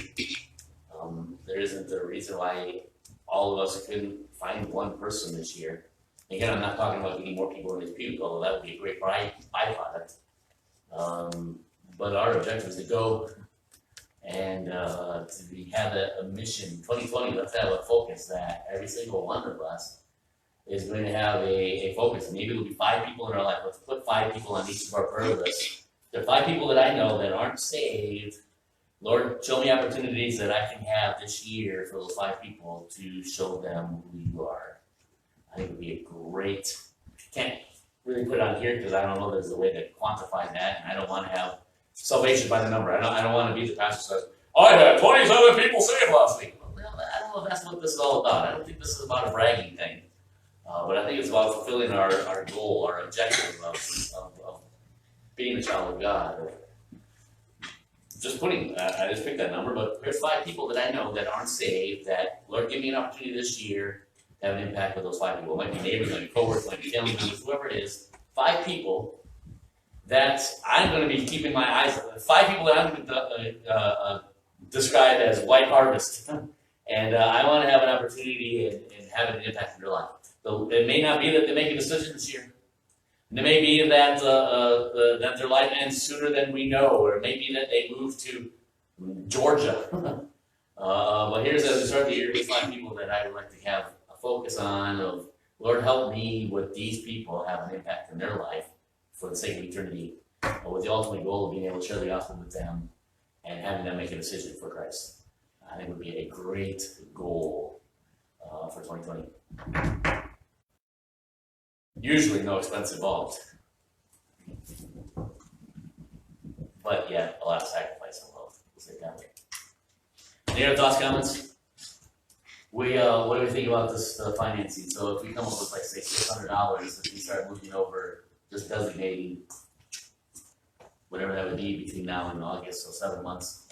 There isn't a reason why all of us couldn't find one person this year. Again, I'm not talking about getting more people in this pew, although that would be a great byproduct. But our objective is to go and have a mission. 2020, let's have a focus that every single one of us is going to have a focus. Maybe it'll be 5 people in our life. Let's put 5 people on each of our prayer lists. There are 5 people that I know that aren't saved. Lord, show me opportunities that I can have this year for those 5 people to show them who you are. I think it would be a great, can't really put it on here because I don't know there's a way to quantify that, and I don't want to have salvation by the number. I don't want to be the pastor who says, I had 27 people saved last week. Well, I don't know if that's what this is all about. I don't think this is about a bragging thing. But I think it's about fulfilling our goal, our objective of being a child of God. Or just putting, I just picked that number, but there's 5 people that I know that aren't saved that, Lord, give me an opportunity this year to have an impact with those 5 people. It might be neighbors, it might be coworkers, it might be family members, whoever it is. 5 people that I'm going to be keeping my eyes on. 5 people that I'm going to describe as white harvest. And I want to have an opportunity and have an impact in their life. So it may not be that they make a decision this year. It may be that that their life ends sooner than we know, or it may be that they move to Georgia. But here's as we start the year, here's 5 people that I would like to have a focus on of, Lord, help me with these people have an impact in their life for the sake of eternity, with the ultimate goal of being able to share the gospel with them and having them make a decision for Christ. I think would be a great goal for 2020. Usually no expense involved. But yeah, a lot of sacrifice involved. We'll say it that way. Any other thoughts, comments? What do we think about this financing? So if we come up with like say $600, if we start moving over, just designating whatever that would be between now and August, so 7 months,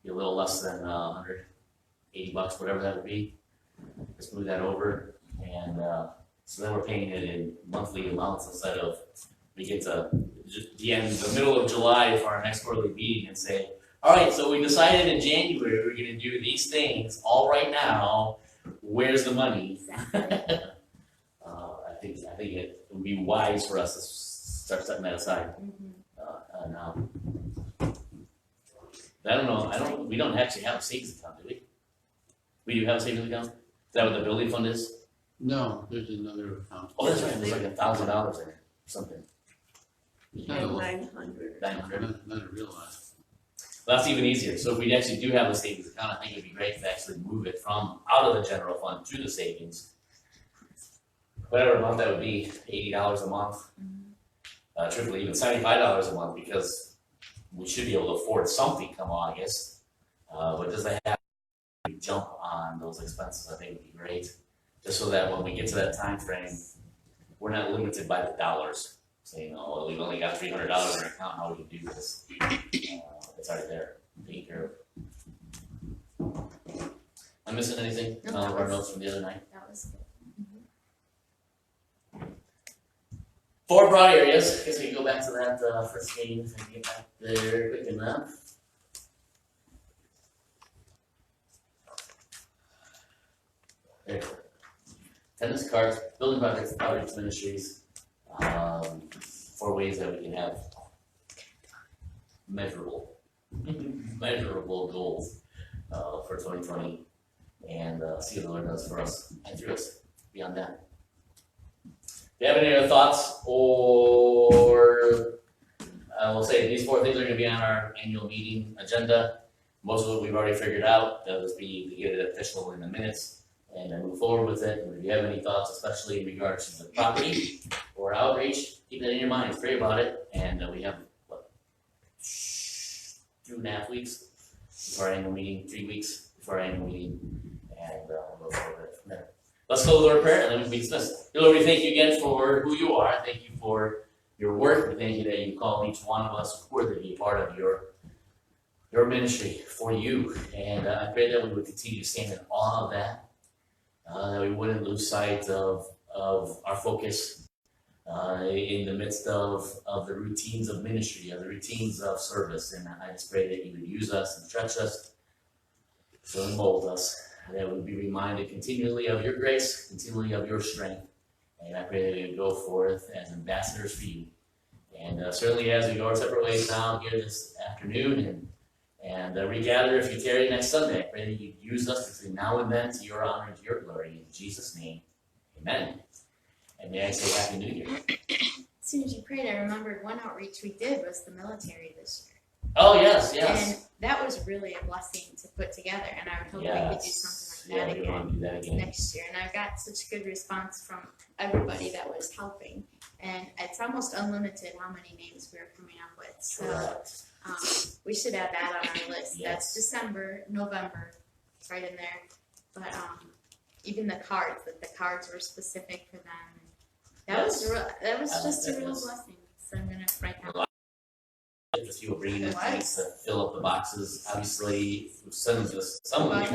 be a little less than $180, whatever that would be. Just move that over, and so then we're paying it in monthly amounts instead of we get to the middle of July for our next quarterly meeting and say, all right, so we decided in January we're going to do these things all right now. Where's the money? I think it would be wise for us to start setting that aside now. I don't know. We don't actually have a savings account, do we? We do have a savings account? Is that what the building fund is? No, there's another account. Oh, that's right. There's like $1,000 there, something. It's not a lot, 900. 900. not a real lot. Well, that's even easier. So if we actually do have a savings account, I think it'd be great to actually move it from out of the general fund to the savings. Whatever amount that would be, $80 a month. Truthfully, even $75 a month, because we should be able to afford something come August. But does that have to jump on those expenses? I think would be great. Just so that when we get to that time frame, we're not limited by the dollars. Saying, oh, well, we've only got $300 in our account, how do we do this? It's already there, taken care of. I'm missing anything? No, All of our that was- notes from the other night? That was good. 4 broad areas. Guess we can go back to that first meeting if I can get back there quick enough. There. Tennis cards, building projects, outreach ministries. 4 ways that we can have measurable goals for 2020, and see what the Lord does for us and through us beyond that. If you have any other thoughts, or I will say these 4 things are going to be on our annual meeting agenda. Most of it we've already figured out. That'll just be to get it official in the minutes and then move forward with it. And if you have any thoughts, especially in regards to the property or outreach, keep that in your mind. Pray about it. And we have, 2.5 weeks before our annual meeting, 3 weeks before our annual meeting, and we'll go forward from there. Let's go with our prayer and then we can be dismissed. Dear Lord, we thank you again for who you are. Thank you for your work. We thank you that you call each one of us worthy to be a part of your ministry for you. And I pray that we would continue to stand in awe of that, that we wouldn't lose sight of our focus in the midst of the routines of ministry, of the routines of service. And I just pray that you would use us and stretch us, so mold us, that we would be reminded continually of your grace, continually of your strength. And I pray that we would go forth as ambassadors for you. And certainly as we go our separate ways now here this afternoon and regather if you tarry next Sunday, I pray that you'd use us between now and then to your honor and to your glory. In Jesus' name, amen. And may I say Happy New Year. As soon as you prayed, I remembered one outreach we did was the military this year. Oh, yes. And that was really a blessing to put together, and I would hope we could do Yes. something like Yeah, that we want to do that again. next year. And I got such good response from everybody that was helping, and it's almost unlimited how many names we were coming up with. So Correct. we should add that on our list. Yes. That's December, November, it's right in there. But even the cards, that the cards were specific for them. That was just a real blessing. So I'm gonna write that. Just you will bring in It things to fill up the boxes. Obviously, some people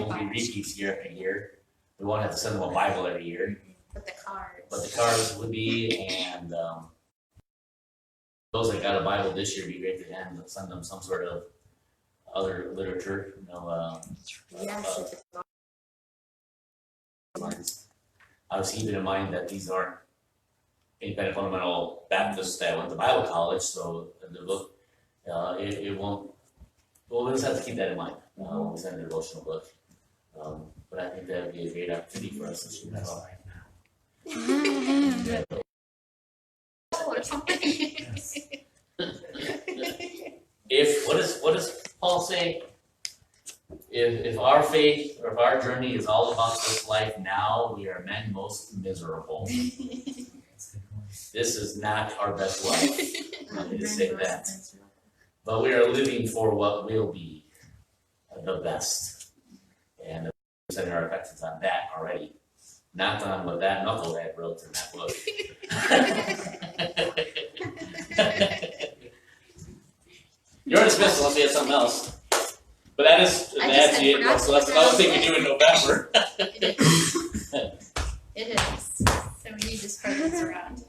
will be repeats year after year. We won't have to send them a Bible every year, But the cards. but the cards would be, and those that got a Bible this year, it'd be great to send them some sort of other literature, Yes, it's obviously keeping in mind that these aren't independent fundamental Baptists that went to Bible college, so the book, it won't, well, we'll just have to keep that in mind when we send the devotional book. But I think that would be a great opportunity for us this year as That's well. right now. or something. What does Paul say? If our faith or if our journey is all about this life now, we are men most miserable. That's a good point. This is not our best life. Let me just say that. But we are living for what will be the best. And we're setting our affections on that already. Not on what that knucklehead wrote in that book. You're dismissed unless we have something else. But that is, I that's just it. forgot So that's to another put thing that we on do in November. It is. So we need to spread this around.